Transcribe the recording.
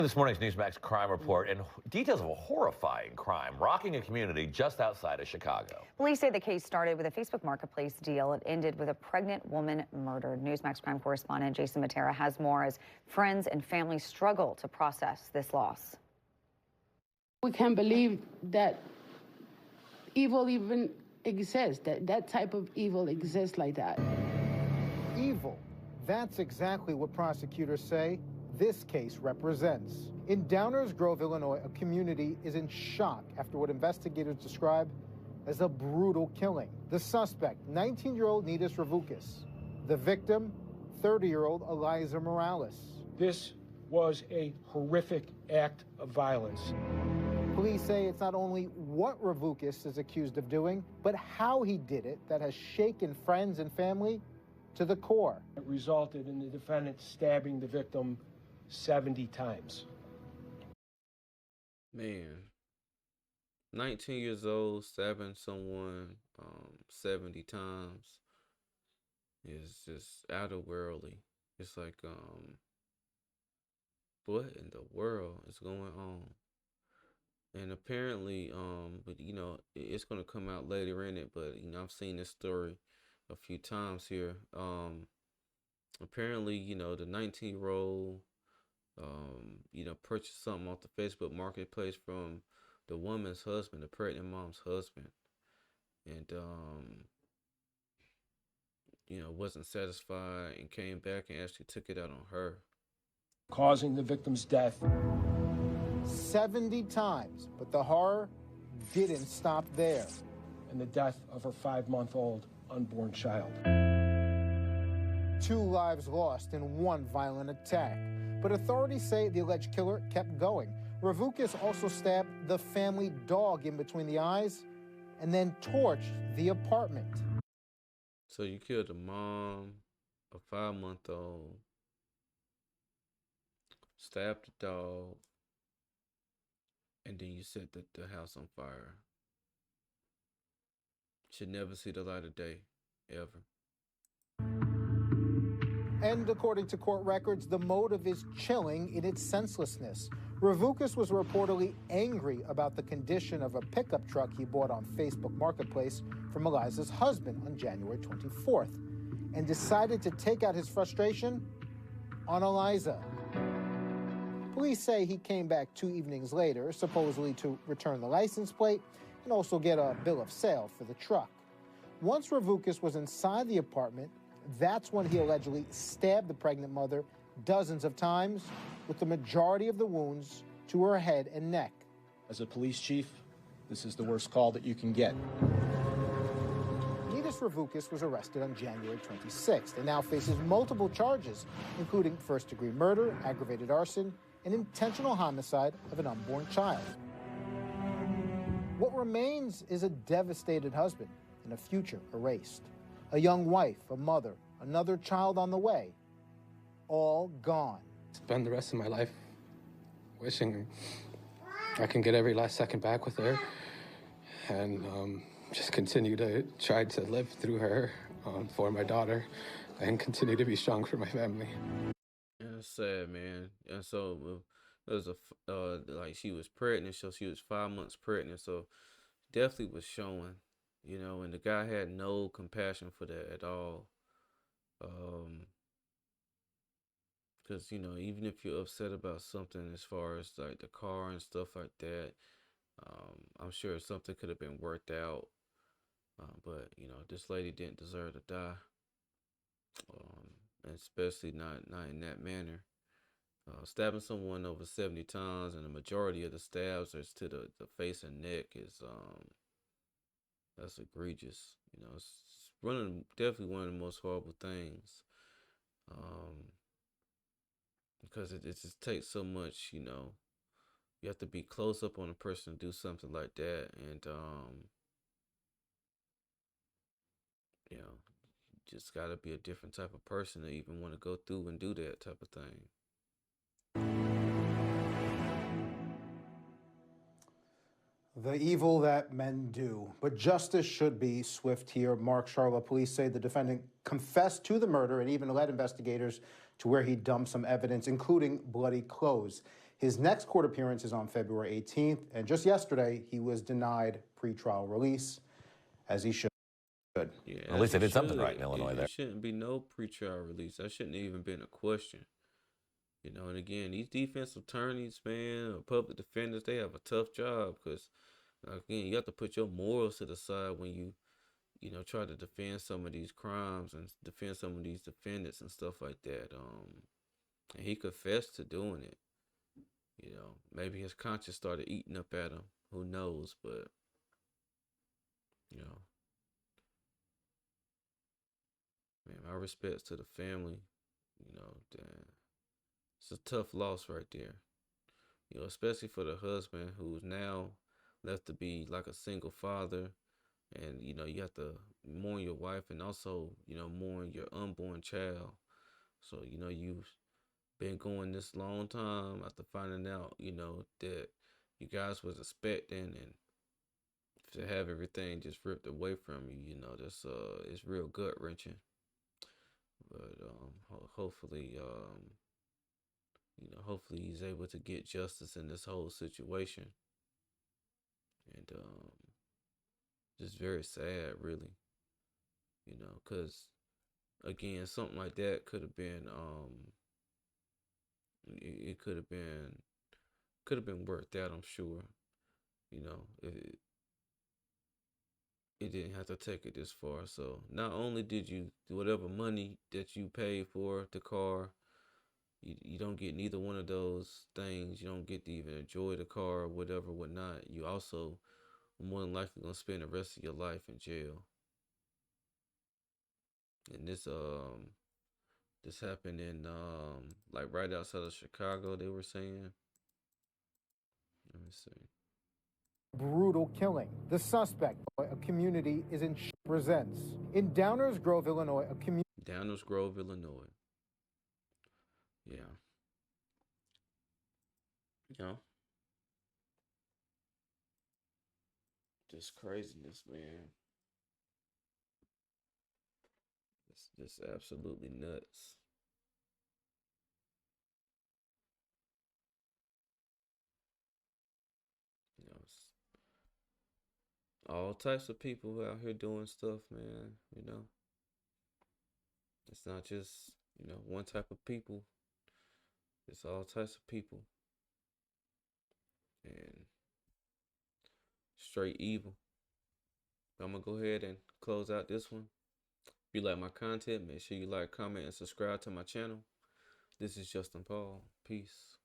This morning's Newsmax crime report and details of a horrifying crime rocking a community just outside of Chicago. Police say the case started with a Facebook Marketplace deal. It ended with a pregnant woman murdered. Newsmax crime correspondent Jason Matera has more as friends and family struggle to process this loss. We can't believe that evil even exists, that type of evil exists like that. Evil. That's exactly what prosecutors say this case represents. In Downers Grove, Illinois, a community is in shock after what investigators describe as a brutal killing. The suspect, 19-year-old Nidis Ravukis. The victim, 30-year-old Eliza Morales. This was a horrific act of violence. Police say it's not only what Ravukis is accused of doing, but how he did it that has shaken friends and family to the core. It resulted in the defendant stabbing the victim 70 times. Man, 19 years old, stabbing someone 70 times is just otherworldly. It's like, what in the world is going on? And apparently, but you know, it's going to come out later in it, but you know, I've seen this story a few times here. Apparently, you know, the 19-year-old you know, purchased something off the Facebook Marketplace from the woman's husband, the pregnant mom's husband, and you know, wasn't satisfied and came back and actually took it out on her, Causing the victim's death. 70 times, but the horror didn't stop there. And the death of her 5-month-old unborn child. 2 lives lost in one violent attack. But authorities say the alleged killer kept going. Ravukis also stabbed the family dog in between the eyes and then torched the apartment. So you killed a mom, a 5-month-old, stabbed the dog, and then you set the house on fire. Should never see the light of day, ever. And according to court records, the motive is chilling in its senselessness. Ravukis was reportedly angry about the condition of a pickup truck he bought on Facebook Marketplace from Eliza's husband on January 24th and decided to take out his frustration on Eliza. Police say he came back 2 evenings later, supposedly to return the license plate and also get a bill of sale for the truck. Once Ravukis was inside the apartment, that's when he allegedly stabbed the pregnant mother dozens of times, with the majority of the wounds to her head and neck. As a police chief, this is the worst call that you can get. Nidis Ravukis was arrested on January 26th and now faces multiple charges, including first-degree murder, aggravated arson, and intentional homicide of an unborn child. What remains is a devastated husband and a future erased. A young wife, a mother, another child on the way, all gone. Spend the rest of my life wishing I can get every last second back with her and just continue to try to live through her for my daughter and continue to be strong for my family. Yeah, it's sad, man. And so it was like she was pregnant, so she was 5 months pregnant, so definitely was showing. You know, and the guy had no compassion for that at all. Because, you know, even if you're upset about something as far as like the car and stuff like that, I'm sure something could have been worked out. But, you know, this lady didn't deserve to die. And especially not in that manner. Stabbing someone over 70 times, and the majority of the stabs is to the face and neck, is that's egregious. You know, it's definitely one of the most horrible things. Because it just takes so much, you know. You have to be close up on a person to do something like that, and you know, you just gotta be a different type of person to even want to go through and do that type of thing. The evil that men do. But justice should be swift here. Mark Charlotte police say the defendant confessed to the murder and even led investigators to where he dumped some evidence, including bloody clothes. His next court appearance is on February 18th, and just yesterday, he was denied pretrial release, as he should. Yeah, At least they as he did something right should. in Illinois there. It shouldn't be no pretrial release. That shouldn't even been a question. You know, and again, these defensive attorneys, man, or public defenders, they have a tough job because, again, you have to put your morals to the side when you know, try to defend some of these crimes and defend some of these defendants and stuff like that. And he confessed to doing it. You know, maybe his conscience started eating up at him. Who knows? But, you know, man, my respects to the family. You know, it's a tough loss right there. You know, especially for the husband who's now left to be like a single father. And, you know, you have to mourn your wife and also, you know, mourn your unborn child. So, you know, you've been going this long time after finding out, you know, that you guys was expecting and to have everything just ripped away from you, you know, that's it's real gut wrenching. But hopefully, you know, hopefully he's able to get justice in this whole situation. And just very sad, really, you know, because again, something like that could have been, it could have been worked out. I'm sure, you know, it didn't have to take it this far. So not only did you whatever money that you paid for the car, you don't get neither one of those things. You don't get to even enjoy the car or whatever, whatnot. You also more than likely gonna spend the rest of your life in jail. And this happened in like right outside of Chicago, they were saying. Let me see. Brutal killing. The suspect, a community, is in presents. In Downers Grove, Illinois, a community. Downers Grove, Illinois. Yeah. You know, just craziness, man. It's just absolutely nuts. You know, it's all types of people out here doing stuff, man. You know, it's not just, you know, one type of people. It's all types of people. And straight evil. I'm going to go ahead and close out this one. If you like my content, make sure you like, comment, and subscribe to my channel. This is Justin Paul. Peace.